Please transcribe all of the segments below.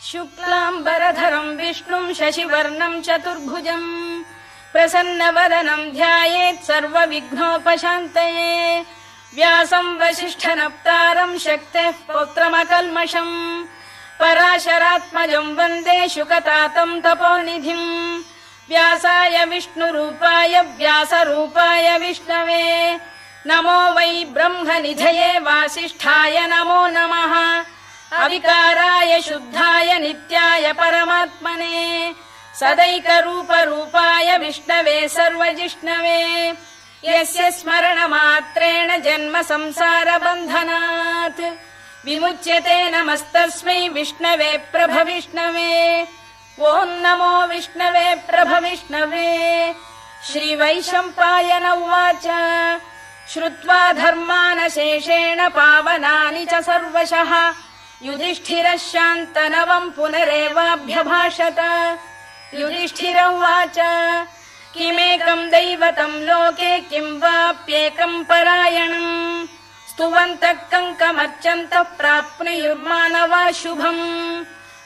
शुक्लाम्बरधरं विष्णुं शशिवर्णं चतुर्भुजं प्रसन्नवदनं ध्यायेत् सर्वविघ्नोपशान्तये। व्यासं वसिष्ठनप्तारं शक्तेः पौत्रमकल्मषम् पराशरात्मजं वन्दे शुकतातं तपोनिधिम्। व्यासाय विष्णुरूपाय व्यासरूपाय विष्णवे नमो वै ब्रह्मनिधये वासिष्ठाय नमो नमः। अविकाराय शुद्धाय नित्याय परमात्मने सदैकरूपरूपाय विष्णवे सर्वजिष्णवे यस्य स्मरणमात्रेण जन्म संसारबन्धनात् विमुच्यते। नमस्तस्मै विष्णवे प्रभविष्णवे। ॐ नमो विष्णवे प्रभविष्णवे। श्रीवैशम्पायन उवाच श्रुत्वा धर्मानशेषेण पावनानि च सर्वशः युधिष्ठिरः शान्तनवं पुनरेवाभ्यभाषत। युधिष्ठिर उवाच किमेकं दैवतं लोके किं वाप्येकं परायणम् स्तुवन्तः कङ्कमर्चन्तः प्राप्नुयुर्मानवा शुभम्।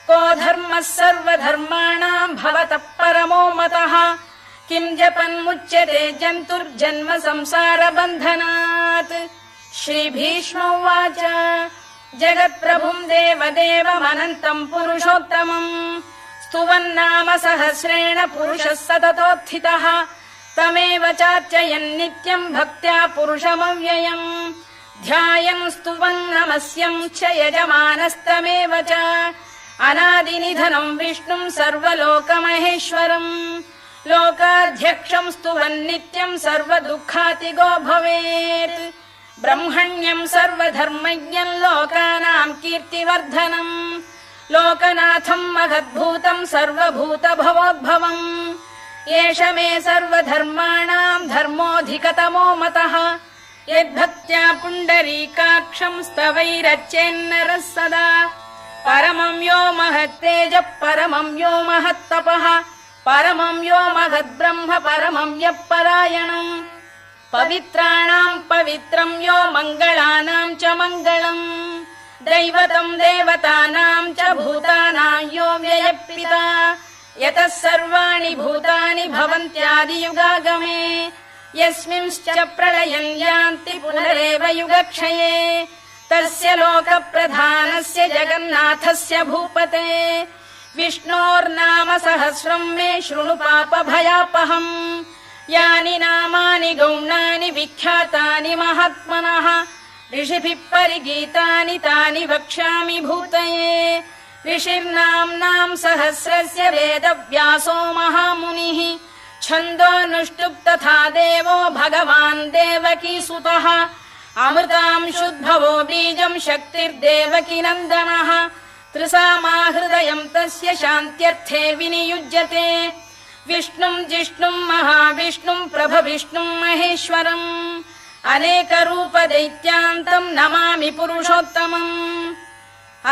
को धर्मः सर्वधर्माणां भवतः परमो मतः किं जपन्मुच्यते जन्तुर्जन्म संसारबन्धनात्। श्रीभीष्म उवाच जगत्प्रभुं देवदेवमनन्तं पुरुषोत्तमम् स्तुवन्नाम सहस्रेण पुरुषः सततोत्थितः तमेव चार्चयन् नित्यं भक्त्या पुरुषमव्ययम् ध्यायन् स्तुवन् नमस्यं च यजमानस्तमेव च अनादिनिधनं विष्णुं सर्वलोकमहेश्वरम् लोकाध्यक्षं स्तुवन् नित्यं सर्वदुःखातिगो भवेत्। ब्रह्मण्यं सर्वधर्मज्ञं लोकानां कीर्तिवर्धनम् लोकनाथं महद्भूतं सर्वभूतभवोद्भवम् एष मे सर्वधर्माणां धर्मोऽधिकतमो मतः यद्भक्त्या पुण्डरीकाक्षं स्तवैरच्चेन्नरः सदा परमं यो महत्तेजः परमं यो महत्तपः परमं यो महद्ब्रह्म परमं यः परायणम् पवित्राणां पवित्रं यो मङ्गलानां च मङ्गलम् दैवतं देवतानां च भूतानां यो व्ययपिता यतः सर्वाणि भूतानि भवन्त्यादियुगागमे यस्मिंश्च प्रलयं यान्ति पुनरेव युगक्षये तस्य लोकप्रधानस्य जगन्नाथस्य भूपते विष्णोर्नाम सहस्रं मे शृणु पापभयापहम् यानि नामानि गौणानि विख्यातानि महात्मनः ऋषिभिः परिगीतानि तानि वक्ष्यामि भूतये। ऋषिर्नाम्नां सहस्रस्य वेदव्यासो महामुनिः छन्दोऽनुष्टुप् तथा देवो भगवान् देवकीसुतः अमृतांशुद्भवो बीजं शक्तिर्देवकी नन्दनः त्रिसामाहृदयं तस्य शान्त्यर्थे विनियुज्यते विष्णुं जिष्णुं महाविष्णुं प्रभविष्णुं महेश्वरम् अनेकरूपदैत्यान्तं नमामि पुरुषोत्तमम्।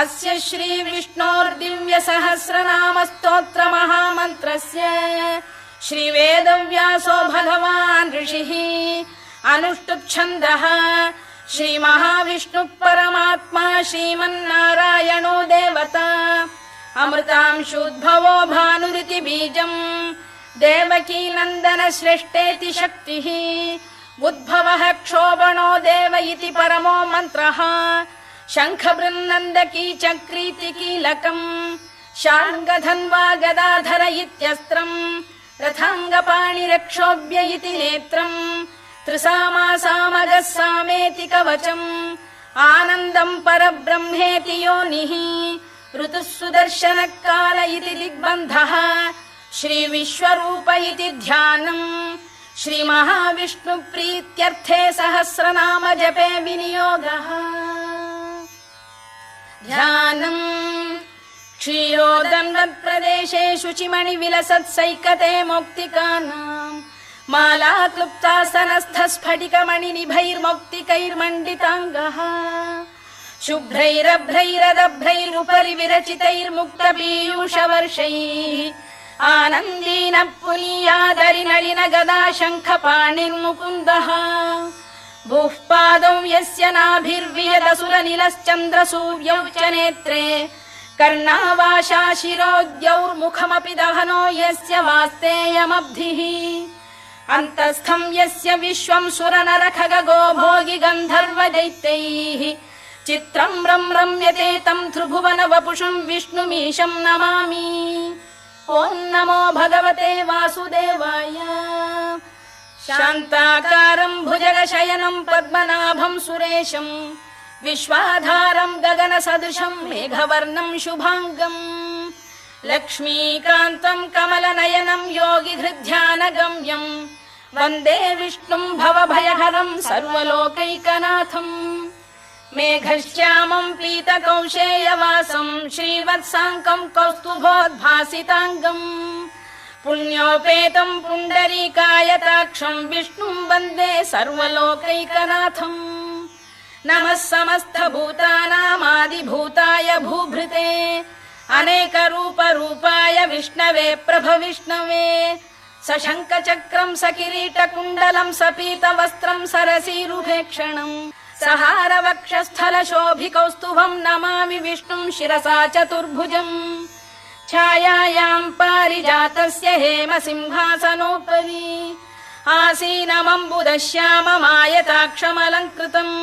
अस्य श्रीविष्णोर्दिव्यसहस्रनामस्तोत्रमहामन्त्रस्य श्रीवेदव्यासो भगवान् ऋषिः अनुष्टुप्छन्दः श्रीमहाविष्णुः परमात्मा श्रीमन्नारायणो देवता अमृतांशुद्भवो भानुरिति बीजम् देवकी नन्दन श्रेष्ठेति शक्तिः उद्भवः क्षोभणो देव इति परमो मन्त्रः शङ्खबृन्नन्दकी चक्रीति कीलकम् शार्ङ्गधन्वा गदाधर इत्यस्त्रम् रथाङ्गपाणिरक्षोभ्य इति नेत्रम् त्रिसामासामगः सामेति कवचम् आनन्दम् परब्रह्मेति योनिः ऋतुः सुदर्शनकाल इति दिग्बन्धः श्रीविश्वरूप इति ध्यानम् श्रीमहाविष्णुप्रीत्यर्थे सहस्रनाम जपे विनियोगः ध्यानम् क्षीरोदन्वत्प्रदेशे शुचिमणिविलसत्सैकते मौक्तिकानाम् माला क्लुप्तासनस्थस्फटिकमणिनिभैर्मौक्तिकैर्मण्डिताङ्गः शुभ्रैरभ्रैरदभ्रैरुपरि विरचितैर्मुक्तपीयूषवर्षैः आनन्दीन पुनीयादरि नलिन गदा शङ्खपाणिर्मुकुन्दः भूः पादौ यस्य नाभिर्वियदसुरनिलश्चन्द्रसूर्यौ च नेत्रे कर्णावाशा शिरोद्यौर्मुखमपि दहनो यस्य वास्तेयमब्धिः अन्तस्थं यस्य विश्वं सुरनरखगो भोगि गन्धर्व दैत्यैः चित्रं रम्यते तं त्रिभुवन वपुषं विष्णुमीशं नमामि। ॐ नमो भगवते वासुदेवाय। शान्ताकारं भुजगशयनं पद्मनाभं सुरेशं विश्वाधारं गगनसदृशं मेघवर्णं शुभाङ्गम् लक्ष्मीकान्तं कमलनयनं योगिहृद्ध्यानगम्यं वन्दे विष्णुं भवभयहरं सर्वलोकैकनाथम्। मेघश्यामं पीतकौशेयवासं श्रीवत्साङ्कं कौस्तुभोद्भासिताङ्गम् पुण्योपेतं पुण्डरीकायताक्षं विष्णुं वन्दे सर्वलोकैकनाथम्। नमः समस्तभूतानामादिभूताय भूभृते अनेकरूपरूपाय विष्णवे प्रभविष्णवे सशङ्खचक्रं सकिरीटकुण्डलं सपीतवस्त्रं सरसीरुभेक्षणम् सहारवक्षस्थलशोभिकौस्तुभं नमामि विष्णुं शिरसा चतुर्भुजम्। छायायां पारिजातस्य हेमसिंहासनोपरि आसीनमम्बुदश्याममायताक्षमलङ्कृतम्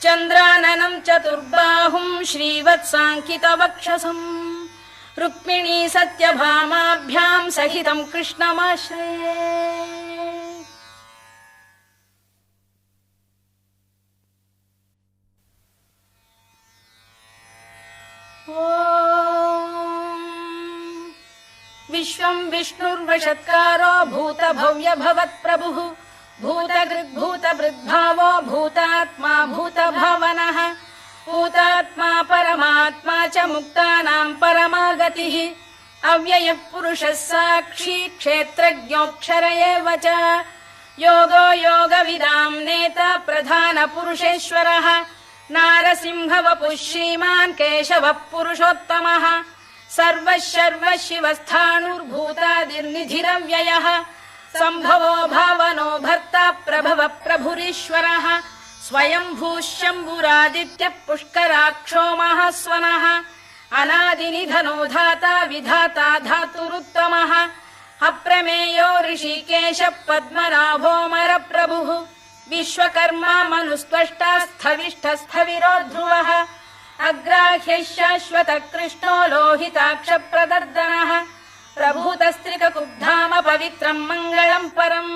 चन्द्राननं चतुर्बाहुं श्रीवत्साङ्कितवक्षसम् रुक्मिणी सत्यभामाभ्यां सहितं कृष्णमाश्रये। विश्वं विष्णुर्वषत्कारो भूतभव्य भवत्प्रभुः भूतकृद्भूतभृद्भावो भूतात्मा भूतभावनः भूतात्मा परमात्मा च मुक्तानां परमागतिः अव्ययः पुरुषः साक्षी क्षेत्रज्ञोऽक्षर एव च योगो योगविदां नेता प्रधानपुरुषेश्वरः नारसिंहवपुः श्रीमान् केशवः पुरुषोत्तमः सर्वः सर्वः शिवस्थाणुर्भूतादिर्निधिरव्ययः सम्भवो भावनो भर्ता प्रभवः प्रभुरीश्वरः स्वयंभूः शम्भुरादित्यः पुष्कराक्षो महास्वनः अनादिनिधनो धाता विधाता धातुरुत्तमः अप्रमेयो ऋषिकेशः पद्मनाभोऽमरप्रभुः विश्वकर्मा मनुस्त्वष्टा स्थविष्ठस्थविरो ध्रुवः अग्राह्यः शाश्वतः कृष्णो लोहिताक्षप्रदर्दनः प्रभूतस्त्रिककुब्धाम पवित्रं मङ्गलं परम्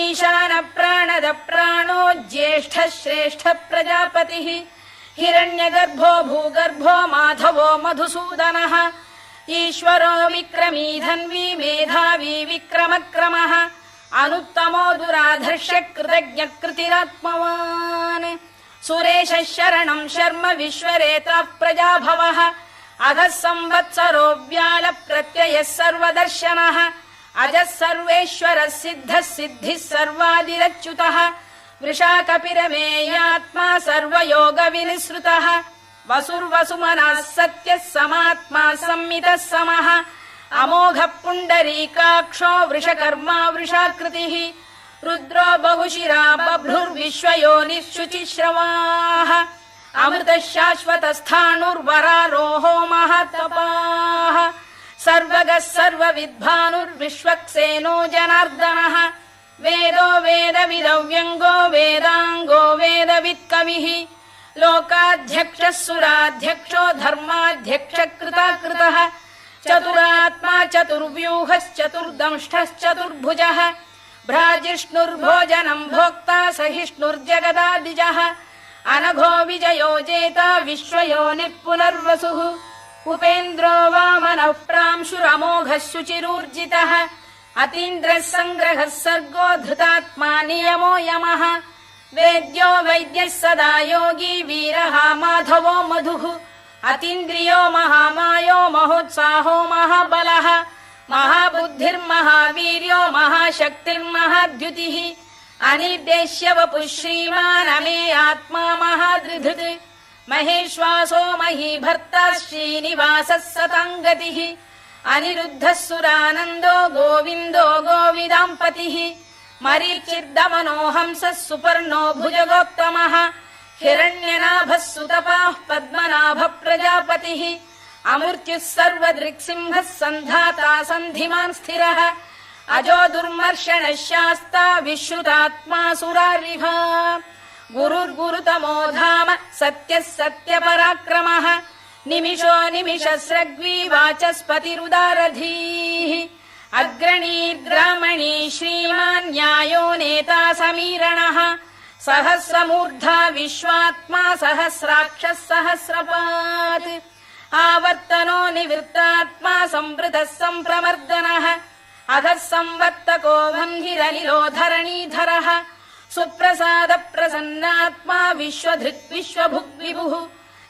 ईशान प्राणद प्राणो ज्येष्ठः श्रेष्ठः प्रजापतिः हिरण्यगर्भो भूगर्भो माधवो मधुसूदनः ईश्वरो विक्रमी धन्वी मेधावी विक्रमक्रमः अनुत्तमो दुराधर्ष्य कृतज्ञ कृतिरात्मवान् सुरेशः शरणं शर्म विश्वरेता प्रजाभवः अधः संवत्सरो व्याल प्रत्ययः सर्वदर्शनः अजः सर्वेश्वरः सिद्धः सिद्धिः सर्वादिरच्युतः वृषाकपिरमेयात्मा सर्वयोगविनिसृतः वसुर्वसुमनः सत्यः समात्मा संमितः समः अमोघः पुण्डरीकाक्षो वृषकर्मा वृषाकृतिः रुद्रो बहुशिरा बभ्रुर्विश्वयोनिः शुचिश्रवाः अमृतः शाश्वतस्थाणुर्वरारोहो महातपाः सर्वगः सर्वविद्भानुर्विश्वक्सेनो जनार्दनः वेदो वेदविदव्यङ्गो वेदाङ्गो वेदवित्कविः लोकाध्यक्षः सुराध्यक्षो धर्माध्यक्षः कृताकृतः चतुरात्मा चतुर्व्यूहश्चतुर्दंष्टश्चतुर्भुजः भ्राजिष्णुर्भोजनं भोक्ता सहिष्णुर्जगदादिजः अनघो विजयो जेता विश्वयोनिः पुनर्वसुः उपेन्द्रो वामनः प्रांशुरमोघः शुचिरूर्जितः अतीन्द्रः सङ्ग्रहः सर्गो धृतात्मा नियमो यमः वेद्यो वैद्यः सदा योगी वीरः माधवो मधुः अतीन्द्रियो महामायो महोत्साहो महाबलः महाबुद्धिर्महावीर्यो महाशक्तिर्महाद्युतिः अनिर्देश्य वपुः श्रीमान् अमे आत्मा महादृधृत् महेश्वासो महीभर्ता श्रीनिवासः सताङ्गतिः अनिरुद्धः सुरानन्दो गोविन्दो गोविदाम्पतिः मरीचिर्दमनो हंसः सुपर्णो भुजगोत्तमः हिरण्यनाभः सुतपाः पद्मनाभ प्रजापतिः अमृत्युः सर्वदृक्सिंहः सन्धाता सन्धिमान् स्थिरः अजो दुर्मर्षणः शास्ता विश्रुतात्मा सुरारिः गुरुर्गुरुतमो धाम सत्यः सत्यपराक्रमः निमिषो निमिषस्रग्वी वाचस्पतिरुदारधीः अग्रणीर्ग्रामणी श्रीमान् न्यायो नेता समीरणः सहस्रमूर्धा विश्वात्मा सहस्राक्षः सहस्रपात् आवर्तनो निवृत्तात्मा संवृतः सम्प्रमर्दनः अधः संवर्तको वह्निरनिलो धरणीधरः सुप्रसाद प्रसन्नात्मा विश्वधृक् विश्वभुग्विभुः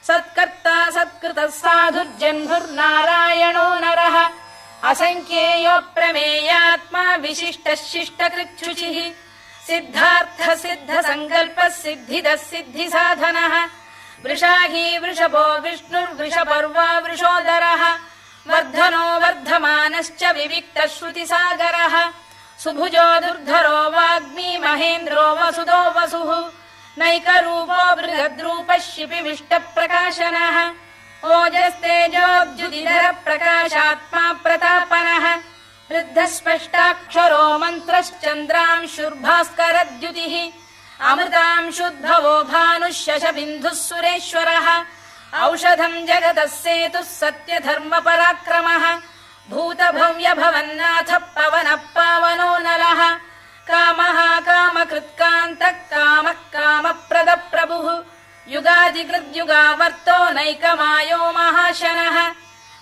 सत्कर्ता सत्कृतः साधुर्जह्नुर्नारायणो नरः असंख्येयो प्रमेयात्मा विशिष्टः शिष्टकृच्छुचिः सिद्धार्थ सिद्ध संकल्पः सिद्धिदः सिद्धिसाधनः वृषाही वृषभो विष्णुर्वृषपर्वा वृषोदरः वर्धनो वर्धमानश्च विविक्तः श्रुतिसागरः सुभुजो दुर्धरो वाग्मी महेन्द्रो वसुदो वसुः नैकरूपो बृहद्रूपः शिपिविष्टप्रकाशनः ओजस्तेजोद्युतिधर प्रकाशात्मा प्रतापनः वृद्धस्पष्टाक्षरो मन्त्रश्चन्द्रांशुर्भास्करद्युतिः अमृतांशुद्भवो भानुः शशबिन्दुः सुरेश्वरः औषधम् जगतः सेतुः सत्यधर्मपराक्रमः भूतभव्यभवन्नाथः पवनः पावनो नलः कामः कामकृत्कान्तः कामः कामप्रदप्रभुः युगादिकृद्युगावर्तो नैकमायो महाशनः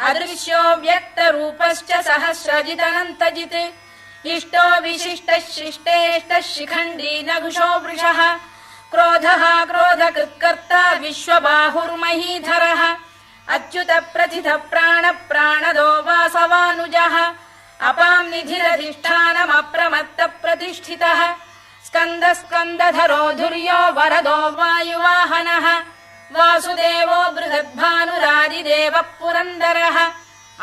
अदृश्यो व्यक्तरूपश्च सहस्रजिदनन्तजित् इष्टो विशिष्टः शिष्टेष्टः शिखण्डी नघुषो वृषः क्रोधः क्रोधकृत्कर्ता विश्वबाहुर्महीधरः अच्युत प्रथित प्राण प्राणदो वासवानुजः अपां निधिरधिष्ठानमप्रमत्त प्रतिष्ठितः स्कन्द स्कन्दधरो धुर्यो वरदो वायुवाहनः वासुदेवो बृहद्भानुरादिदेवः पुरन्दरः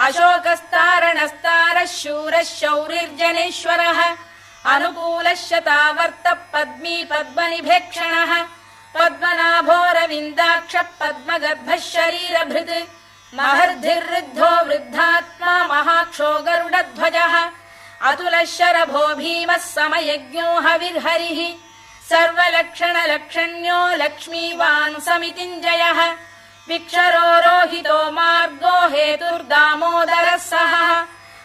अशोकस्तारणस्तारः शूरः शौरिर्जनेश्वरः अनुकूलः शतावर्तः पद्मी पद्मनिभेक्षणः पद्मनाभोरविन्दाक्षः पद्मगर्भः शरीरभृत् महर्धिर्वृद्धो वृद्धात्मा महाक्षो गरुडध्वजः अतुलः शरभो भीमः समयज्ञो हविर्हरिः सर्वलक्षणलक्षण्यो लक्ष्मीवान् समितिञ्जयः विक्षरो रोहितो मार्गो हेतुर्दामोदरः सहः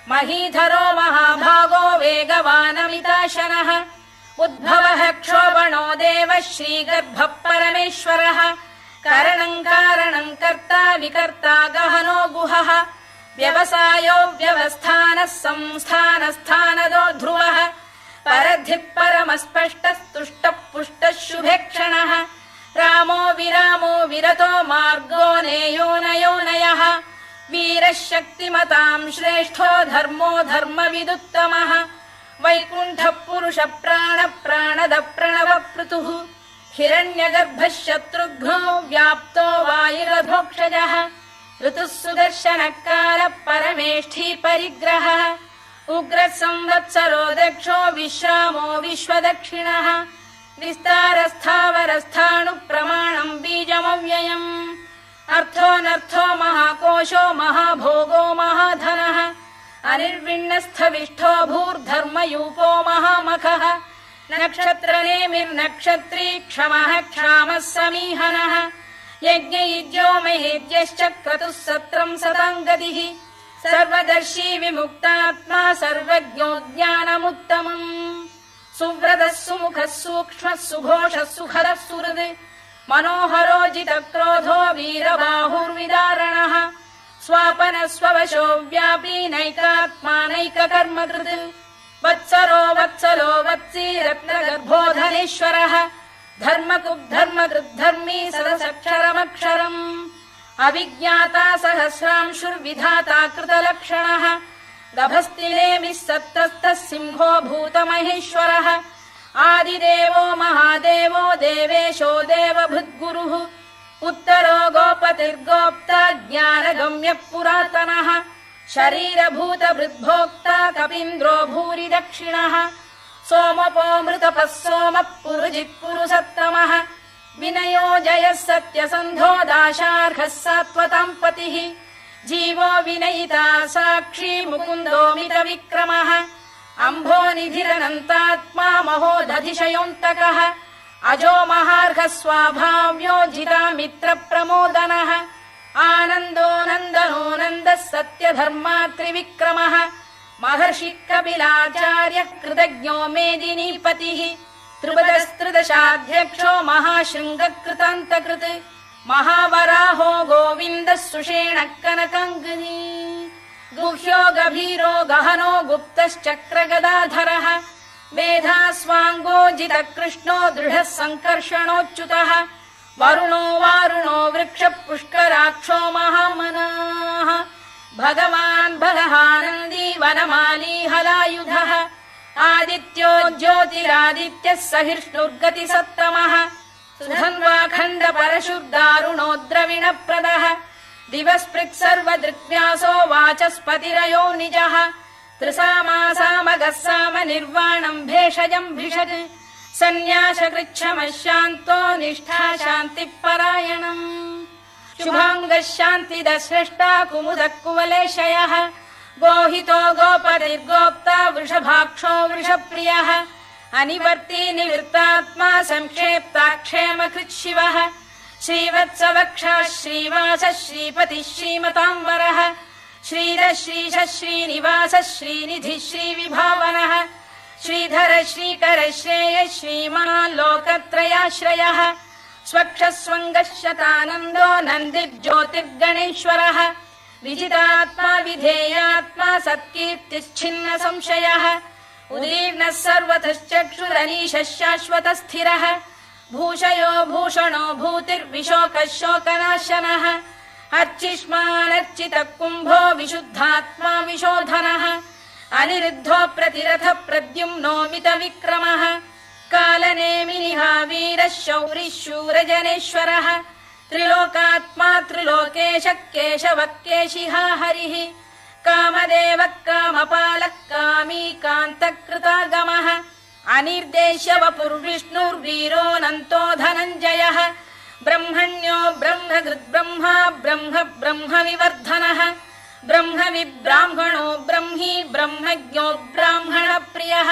महीधरो महाभागो वेगवानमिताशनः उद्भवः क्षोभणो देवः श्रीगर्भः परमेश्वरः करणम् कारणम् कर्ता विकर्ता गहनो गुहः व्यवसायो व्यवस्थानः संस्थानस्थानदो ध्रुवः परधिः परमस्पष्टस्तुष्टः पुष्टः शुभेक्षणः रामो विरामो विरतो मार्गो नेयो नयोनयः वीरः शक्तिमताम् श्रेष्ठो धर्मो धर्मविदुत्तमः वैकुण्ठः पुरुष प्राण प्राणद प्रणवपृतुः हिरण्यगर्भः शत्रुघ्नो व्याप्तो वायुरधोक्षजः ऋतुः सुदर्शनकालः परमेष्ठी परिग्रहः उग्रः संवत्सरो दक्षो विश्रामो विश्वदक्षिणः विस्तारस्थावरस्थाणुः प्रमाणम् बीजमव्ययम् अर्थोऽनर्थो महाकोशो महाभोगो महाधनः अनिर्विण्णस्थविष्ठो भूर्धर्मयूपो महामखः नक्षत्रनेमिर्नक्षत्री क्षमः क्षामः समीहनः यज्ञयुज्यो महेद्यश्च क्रतुः सत्रम् सताम् गतिः सर्वदर्शी विमुक्तात्मा सर्वज्ञो ज्ञानमुत्तमम् सुव्रतः सुमुखः सूक्ष्मः सुघोषः सुखरः सुहृद् मनोहरो जितक्रोधो वीरबाहुर्विदारणः स्वापनः स्ववशो व्यापी नैकात्मा नैककर्मकृत् वत्सरो वत्सलो वत्सी रत्नगर्भोधनेश्वरः धर्मकृद्धर्मी सरसक्षरमक्षरम् अभिज्ञाता सहस्रांशुर्विधाता कृतलक्षणः गभस्तिनेमिः सत्तस्तः सिंहो भूतमहेश्वरः आदिदेवो महादेवो देवेशो देवभृद्गुरुः उत्तरो गोपतिर्गोप्ता ज्ञानगम्यः पुरातनः शरीरभूतभृद्भोक्ता कपीन्द्रो भूरि दक्षिणः सोमपो मृतपः सोमः पुरुजित्पुरुषत्तमः विनयो जयः सत्यसन्धो दाशार्हः सात्वताम् पतिः जीवो विनयिता साक्षी मुकुन्दो मितविक्रमः अम्भो निधिरनन्तात्मा महोदधिशयोऽन्तकः अजो महार्घः स्वाभाव्यो जिता मित्रप्रमोदनः आनन्दो नन्दनो नन्दः सत्यधर्मा त्रिविक्रमः महर्षि कपिलाचार्यः कृतज्ञो मेदिनीपतिः त्रिपदस्त्रिदशाध्यक्षो महाशृङ्गकृतान्तकृत् महावराहो गोविन्दः सुषेणः कनकाङ्गनी गुह्यो गभीरो गहनो गुप्तश्चक्रगदाधरः मेधास्वाङ्गो जितः कृष्णो दृढः सङ्कर्षणोच्युतः वरुणो वारुणो वृक्षः पुष्कराक्षो महामनाः भगवान् बलहानन्दी वनमाली हलायुधः आदित्यो ज्योतिरादित्यः सहिष्णुर्गतिसत्तमः सुधन्वाखण्ड परशुर्दारुणो द्रविणप्रदः दिवस्पृक् सर्वदृग्व्यासो वाचस्पतिरयो निजः त्रिसामासामगः साम निर्वाणम् भेषजम् भिषज सन्न्यासकृच्छमः शान्तो निष्ठा शान्तिपरायणम् शुभाङ्गः शान्तिदः स्रष्टा कुमुदः कुवलेशयः गोहितो गोपतिर्गोप्ता वृषभाक्षो वृषप्रियः अनिवर्ती निवृत्तात्मा संक्षेप्ताक्षेमकृच्छिवः श्रीवत्सवक्षः श्रीवासः श्रीपतिः श्रीमताम्बरः श्रीधः श्रीशः श्रीनिवासः श्रीनिधिः श्रीविभावनः श्रीधर श्रीकर श्रेयः श्रीमान् लोकत्रयाश्रयः स्वक्षस्वङ्गः शतानन्दो नन्दिर्ज्योतिर्गणेश्वरः विजितात्मा विधेयात्मा सत्कीर्तिश्छिन्न संशयः उदीर्णः सर्वतश्चक्षुरनीशः शाश्वतः स्थिरः भूषयो भूषणो भूतिर्विशोकः शोकनाशनः अर्चिष्मानर्चितः कुम्भो विशुद्धात्मा विशोधनः अनिरुद्धो प्रतिरथ प्रद्युम्नो मितविक्रमः कालनेमिनिः वीरः शौरिः शूरजनेश्वरः त्रिलोकात्मा त्रिलोकेशः केशवः केशिहा हरिः कामदेवः कामपालः कामी कान्तकृतागमः अनिर्देश्य वपुर्विष्णुर्वीरोऽनन्तो धनञ्जयः ब्रह्मण्यो ब्रह्मकृद्ब्रह्मा ब्रह्म ब्रह्मविवर्धनः ब्रह्मविब्राह्मणो ब्रह्मी ब्रह्मज्ञो ब्राह्मणप्रियः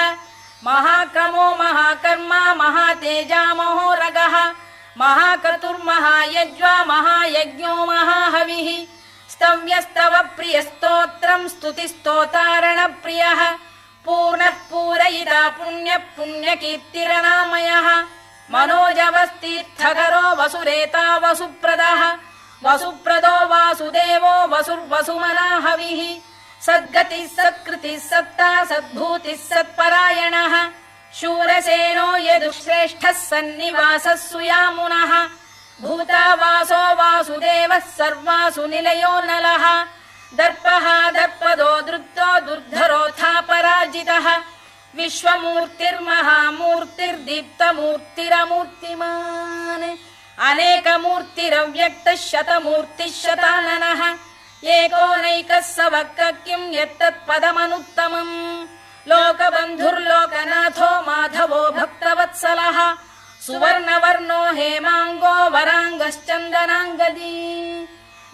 महाक्रमो महाकर्मा महातेजा महोरगः महाक्रतुर्महायज्वा महायज्ञो महाहविः स्तव्यस्तव प्रियस्तोत्रम् स्तुतिस्तोतारणप्रियः पूर्णः पूरयिता पुण्यः पुण्यकीर्तिरनामयः मनोजवस्तीर्थकरो वसुरेता वसुप्रदः वसुप्रदो वासुदेवो वसुर्वसुमनाहविः सद्गतिः सत्कृतिः सत्ता सद्भूतिः सत्परायणः शूरसेनो यदुश्रेष्ठः सन्निवासः सुयामुनः भूतावासो वासुदेवः सर्वासु निलयो नलः दर्पः दर्पदो दृप्तो दुर्धरोऽथा पराजितः विश्वमूर्तिर्महामूर्तिर्दीप्तमूर्तिरमूर्तिमान् अनेकमूर्तिरव्यक्तः शतमूर्तिः शताननः एकोनैकः स वक्क किम् यत्तत्पदमनुत्तमम् लोकबन्धुर्लोकनाथो माधवो भक्तवत्सलः सुवर्णवर्णो हेमाङ्गो वराङ्गश्चन्दनाङ्गदी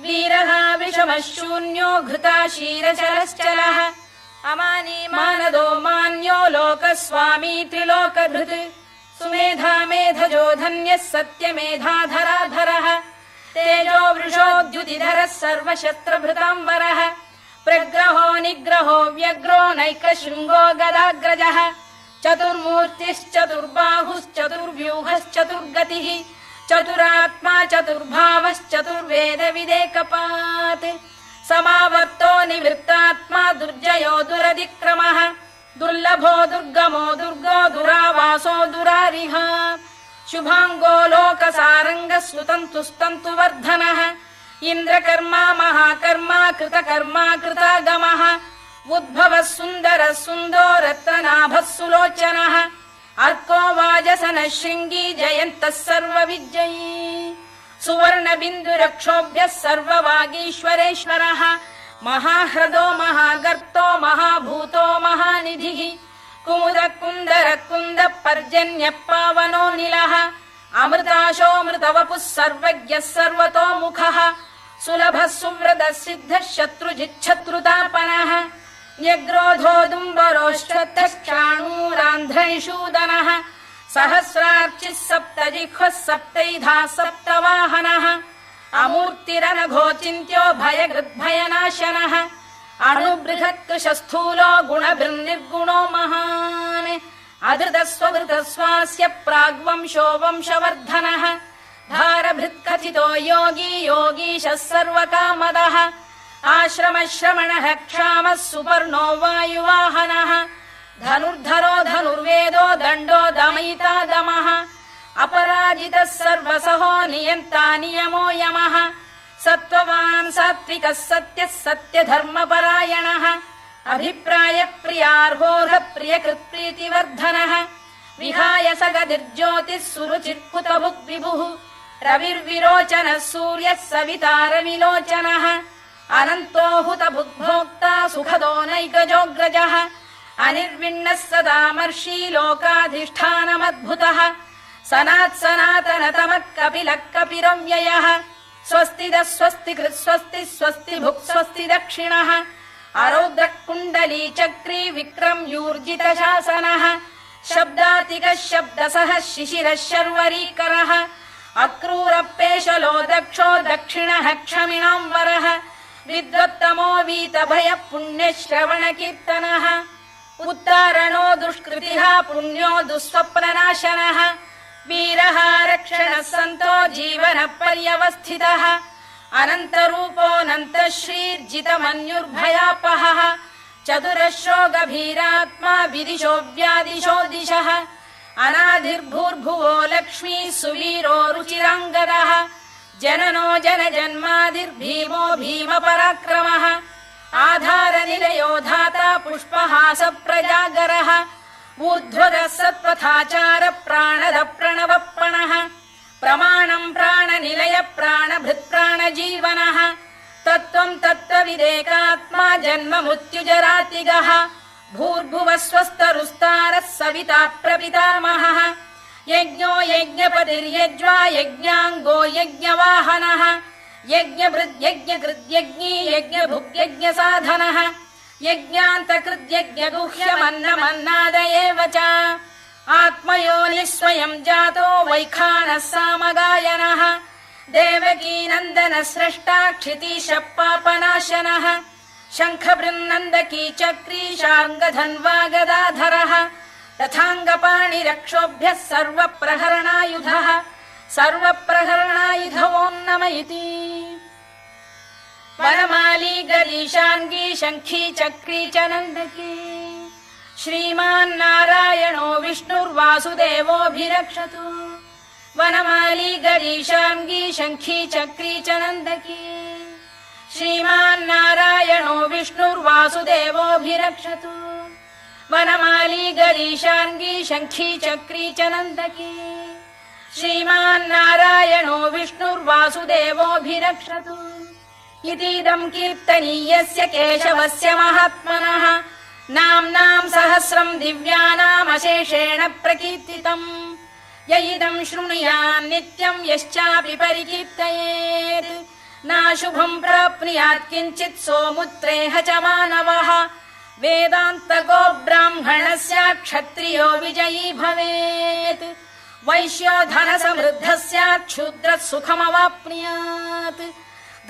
वीरः विषमः शून्यो घृता क्षीरचरश्चलः अमानी मानदो मान्यो लोकस्वामी त्रिलोकधृत् सुमेधा मेधजो धन्यः सत्यमेधाधराधरः तेजो वृषोद्युतिधरः सर्वशस्त्रभृताम्बरः प्रग्रहो निग्रहो व्यग्रो नैकशृङ्गो गदाग्रजः चतुर्मूर्तिश्चतुर्बाहुश्चतुर्व्यूहश्चतुर्गतिः चतुरात्मा चतुर्भावश्चतुर्वेदविदेकपात् समावर्तो निवृत्तात्मा दुर्जयो दुरधिक्रमः दुर्लभो दुर्गमो दुर्गो दुरावासो दुरारिः शुभाङ्गो लोकसारङ्गः सुतन्तुस्तन्तुवर्धनः इन्द्रकर्मा महाकर्मा कृतकर्मा कृतागमः उद्भवः सुन्दरः सुन्दो रत्ननाभः सुलोचनः अर्को वाजसनः शृङ्गी जयन्तः सर्वविजयी सुवर्णबिन्दुरक्षोभ्यः सर्ववागीश्वरेश्वरः महाह्रदो महागर्तो महाभूतो महानिधिः कुमुद कुन्दर कुन्द पर्जन्यः पावनो निलः अमृताशोऽमृतवपुः सर्वज्ञः सर्वतोमुखः सुलभः सुव्रतः सिद्धः शत्रुजिच्छत्रुतापनः न्यग्रोधोदुम्बरोश्चत्तश्चाणूरान्ध्रैषूदनः सहस्रार्चिः सप्तजिह्वः सप्तैधा सप्तवाहनः अमूर्तिरनघोचिन्त्यो भयगृद्भयनाशनः अणुबृहत्कृशस्थूलो गुणभिर्निर्गुणो महान् अधृतस्वभृतस्वास्य प्राग्वंशो वंशवर्धनः भारभृत्कथितो योगी योगीशः सर्वकामदः आश्रमश्रमणः क्षामः सुपर्णो वायुवाहनः धनुर्धरो धनुर्वेदो दण्डो दमयिता दमः अपराजितः सर्वसहो नियन्ता नियमो यमः सत्त्ववान् सात्विकः सत्यः सत्यधर्मपरायणः अभिप्रायप्रियार्होः प्रियकृत्प्रीतिवर्धनः विहाय सगतिर्ज्योतिः सुरुचिर्कुतभुक् विभुः रविर्विरोचनः सूर्यः सवितारविलोचनः अनन्तो हुतभुग्भोक्ता सुखदो नैकजोऽग्रजः अनिर्विण्णः सदामर्षी लोकाधिष्ठानमद्भुतः सनात्सनातनतमः कपिलः कपिरव्ययः स्वस्तिदः स्वस्तिकृत् स्वस्ति स्वस्ति भुक् स्वस्ति दक्षिणः अरौद्रः कुण्डली चक्री विक्रम्यूर्जितशासनः शब्दातिकः शब्दसः शिशिरः शर्वरीकरः अक्रूरपेशलो दक्षो दक्षिणः क्षमिणाम्बरः विद्वत्तमो वीतभयः पुण्यश्रवणकीर्तनः उत्तारणो दुष्कृतिः पुण्यो दुःस्वप्ननाशनः वीरः रक्षणः सन्तो जीवनपर्यवस्थितः अनन्तरूपोऽनन्तः श्रीर्जितमन्युर्भयापहः चतुरश्रो गभीरात्मा विदिशो व्यादिशो दिशः अनाधिर्भूर्भुवो लक्ष्मी सुवीरो रुचिराङ्गदः जननो जनजन्मादिर्भीमो भीमपराक्रमः आधारनिलयो धाता पुष्पहास प्रजागरः ऊर्ध्वगः सत्पथाचार प्राणद प्रणवप्रणः प्रमाणम् प्राणनिलय प्राणभृत्प्राणजीवनः तत्त्वम् तत्त्वविदेकात्मा जन्म मृत्युजरातिगः भूर्भुवः स्वस्तरुस्तारः सविता प्रपितामहः यज्ञो यज्ञपतिर्यज्वा यज्ञाङ्गो यज्ञवाहनः यज्ञभृद्यज्ञकृद्यज्ञी यज्ञभुग्यज्ञसाधनः यज्ञान्तकृद्यज्ञगुह्यमन्नमन्नाद एव च आत्मयोनिः स्वयम् जातो वैखानः सामगायनः देवकीनन्दनः स्रष्टा क्षितीशः पापनाशनः शङ्खबृन्नन्दकी चक्री शार्ङ्गधन्वा गदाधरः रथाङ्गपाणिरक्षोभ्यः सर्वप्रहरणायुधः सर्वप्रहरणायुधवोन्नम इति वनमाली गरीशाङ्गी शङ्खी चक्री च नन्दकी श्रीमान्नारायणो विष्णुर्वासुदेवोऽभिरक्षतु वनमाली गरीशाङ्गी शङ्खी चक्री च नन्दकी श्रीमान्नारायणो विष्णुर्वासुदेवोऽभिरक्षतु वनमाली गरीशाङ्गी शङ्खी चक्री च नन्दकी श्रीमान्नारायणो विष्णुर्वासुदेवोऽभिरक्षतु इतीदम् कीर्तनीयस्य केशवस्य महात्मनः नाम्नाम् सहस्रम् दिव्यानामशेषेण प्रकीर्तितम् य इदम् शृणुयान् नित्यम् यश्चापि परिकीर्तयेत् नाशुभम् प्राप्नुयात् किञ्चित् सोमुत्रेह च मानवः वेदान्तको ब्राह्मणस्य क्षत्रियो विजयी भवेत् वैश्यो धनसमृद्धः स्यात् क्षूद्रः सुखमवाप्नुयात्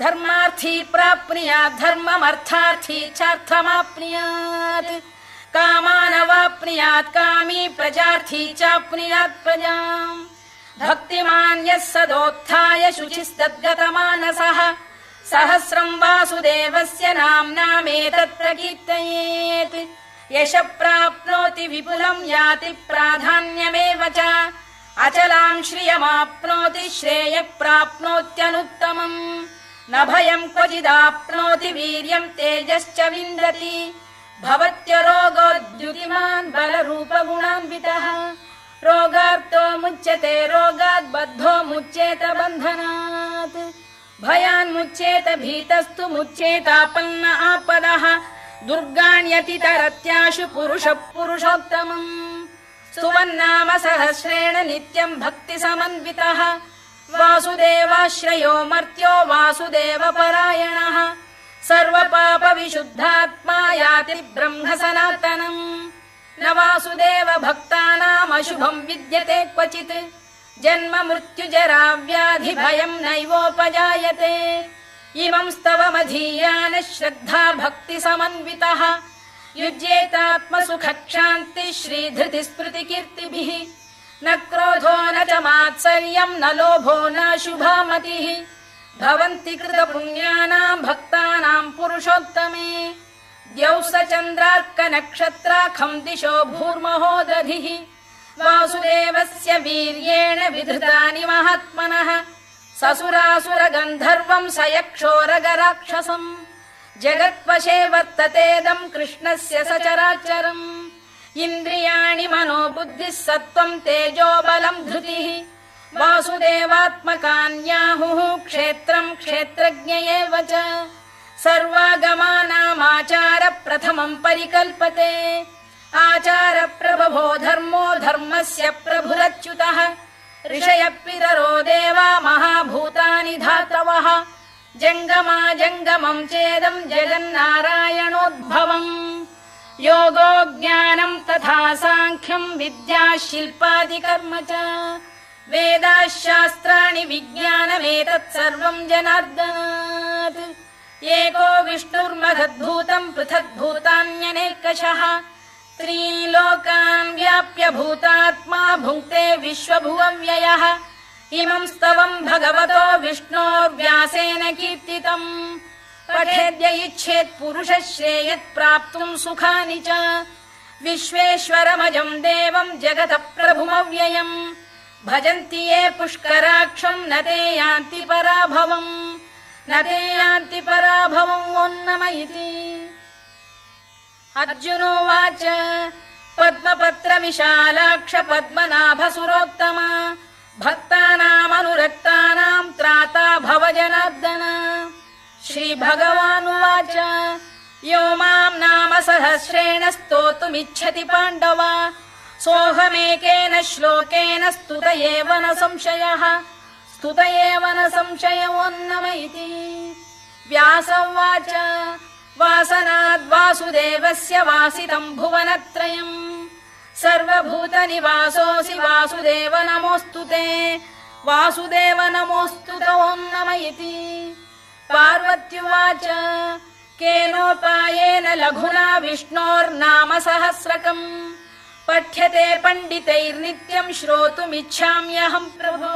धर्मार्थी प्राप्नुयात् धर्ममर्थार्थी चार्थमाप्नुयात् कामानवाप्नुयात् कामी प्रजार्थी चाप्नुयात् प्रजाम् भक्तिमान् यः सदोत्थाय शुचिस्तद्गतमानसः सहस्रम् वासुदेवस्य नाम्नामेतत् प्रकीर्तयेत् यशः प्राप्नोति विपुलम् याति प्राधान्यमेव च अचलाम् श्रियमाप्नोति श्रेयः प्राप्नोत्यनुत्तमम् न भयम् क्वचिदाप्नोति वीर्यम् तेजश्च विन्दति भवत्यरोगोद्युतिमान् बलरूपगुणान्वितः रोगार्तो मुच्यते रोगात् बद्धो मुच्येत बन्धनात् भयान्मुच्येत भीतस्तु मुच्येतापन्न आपदः दुर्गाण्यतितरत्याशु पुरुषः पुरुषोत्तमम् स्तुवन्नाम सहस्रेण नित्यम् भक्ति समन्वितः वासुदेवाश्रयो मर्त्यो वासुदेवपरायणः सर्वपाप विशुद्धात्मा याति ब्रह्म सनातनम् न वासुदेव भक्तानामशुभम् विद्यते क्वचित् जन्म मृत्युजरा व्याधि भयम् नैवोपजायते इमं स्तवमधीयान श्रद्धा भक्ति समन्वितः युज्येतात्मसुखक्षान्ति श्रीधृति स्मृति कीर्तिभिः न क्रोधो न च मात्सर्यम् न लोभो न शुभा मतिः भवन्ति कृतपुण्यानाम् भक्तानाम् पुरुषोत्तमे द्यौः स चन्द्रार्कनक्षत्राखम् दिशो भूर्महो दधिः वासुदेवस्य वीर्येण विधृतानि महात्मनः ससुरासुरगन्धर्वम् स यक्षोरगराक्षसम् जगत्वशे वर्ततेदम् कृष्णस्य सचराचरम् इन्द्रियाणि मनो बुद्धिः सत्त्वम् तेजो बलम् धृतिः वासुदेवात्मकान्याहुः क्षेत्रम् क्षेत्रज्ञ एव च सर्वागमानामाचार प्रथमम् परिकल्पते आचार प्रभवो धर्मो धर्मस्य प्रभुरच्युतः ऋषयः पितरो देवा महाभूतानि धातवः जङ्गमा जङ्गमम् चेदम् जगन्नारायणोद्भवम् योगो ज्ञानम् तथा साङ्ख्यम् विद्या शिल्पादिकर्म च वेदाः शास्त्राणि विज्ञानमेतत् सर्वम् जनार्दनात् एको विष्णुर्महद्भूतम् पृथग्भूतान्यनेकशः त्रीन् लोकान् व्याप्य भूतात्मा भुङ्क्ते विश्वभुवव्ययः इमम् स्तवम् भगवतो विष्णोर्व्यासेन कीर्तितम् पठेद्य इच्छेत् पुरुषः श्रेयत् प्राप्तुम् सुखानि च विश्वेश्वरमजम् देवम् जगतः प्रभुमव्ययम् भजन्ति ये पुष्कराक्षम् न ते यान्ति पराभवम् न ते यान्ति पराभवम् ओन्नम इति अर्जुनोवाच पद्मपत्र विशालाक्ष पद्मनाभ सुरोत्तम भक्तानामनुरक्तानाम् त्राता भव जनार्दन श्रीभगवानुवाच यो माम् नाम सहस्रेण स्तोतुमिच्छति पाण्डव सोऽहमेकेन श्लोकेन स्तुत एव न संशयः स्तुत एव न संशयोऽन्नम इति व्यास उवाच वासनाद्वासुदेवस्य वासितम् भुवनत्रयम् सर्वभूतनिवासोऽसि वासुदेव नमोऽस्तु ते वासुदेव नमोऽस्तु ते ओन्नम इति पार्वत्युवाच केनोपायेन लघुना विष्णोर्नाम सहस्रकम् पठ्यते पण्डितैर्नित्यम् श्रोतुमिच्छाम्यहम् प्रभो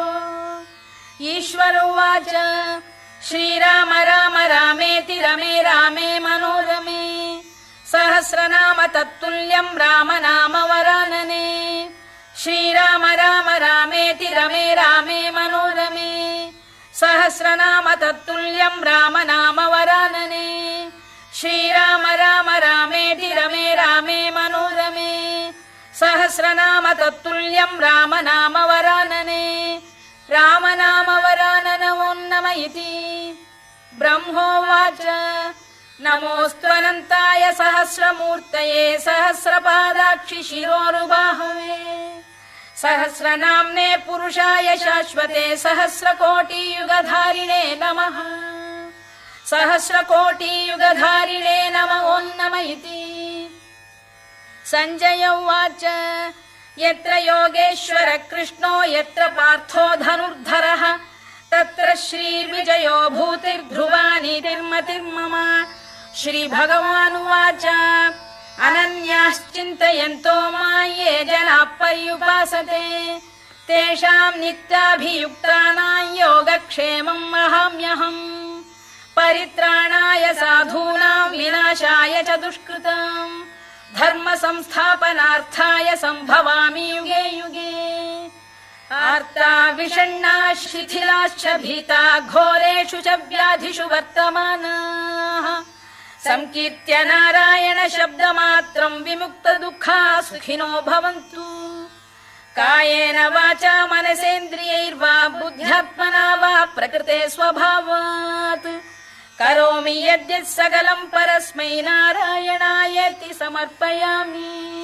ईश्वर उवाच श्रीराम राम रामेति रमे रामे मनोरमे सहस्रनाम तत्तुल्यम् राम नाम वरानने श्रीराम राम रामेति रमे रामे मनोरमे सहस्रनाम तत्तुल्यम् राम नाम वरानने श्रीराम राम रामेति रमे रामे मनोरमे सहस्रनाम तत्तुल्यम् राम नाम वरानने राम नाम वरानन ओन्नम इति ब्रह्मोवाच नमोऽस्त्वनन्ताय सहस्रमूर्तये सहस्रपादाक्षि शिरोरुबाहवे सहस्रनाम्ने पुरुषाय शाश्वते सहस्रकोटियुगधारिणे नमः सहस्रकोटियुगधारिणे नम ओन्नम इति सञ्जय उवाच यत्र योगेश्वर कृष्णो यत्र पार्थो धनुर्धरः तत्र श्रीर्विजयो भूतिर्ध्रुवानीतिर्मतिर्मम श्रीभगवानुवाच अनन्याश्चिन्तयन्तो मां ये जनाः पर्युपासते तेषाम् नित्याभियुक्तानां योगक्षेमम् वहाम्यहम् परित्राणाय साधूनां विनाशाय च दुष्कृताम् धर्म संस्थापनार्थाय सम्भवामि युगे युगे आर्ता विषण्णाः शिथिलाश्च भीता घोरेषु च व्याधिषु वर्तमानाः संकीर्त्य नारायण शब्दमात्रम् विमुक्त दुःखाः सुखिनो भवन्तु कायेन वाचा मनसेन्द्रियैर्वा बुद्ध्यात्मना वा प्रकृते स्वभावात् करोमि यद्यत् सकलम् परस्मै नारायणायेति समर्पयामि।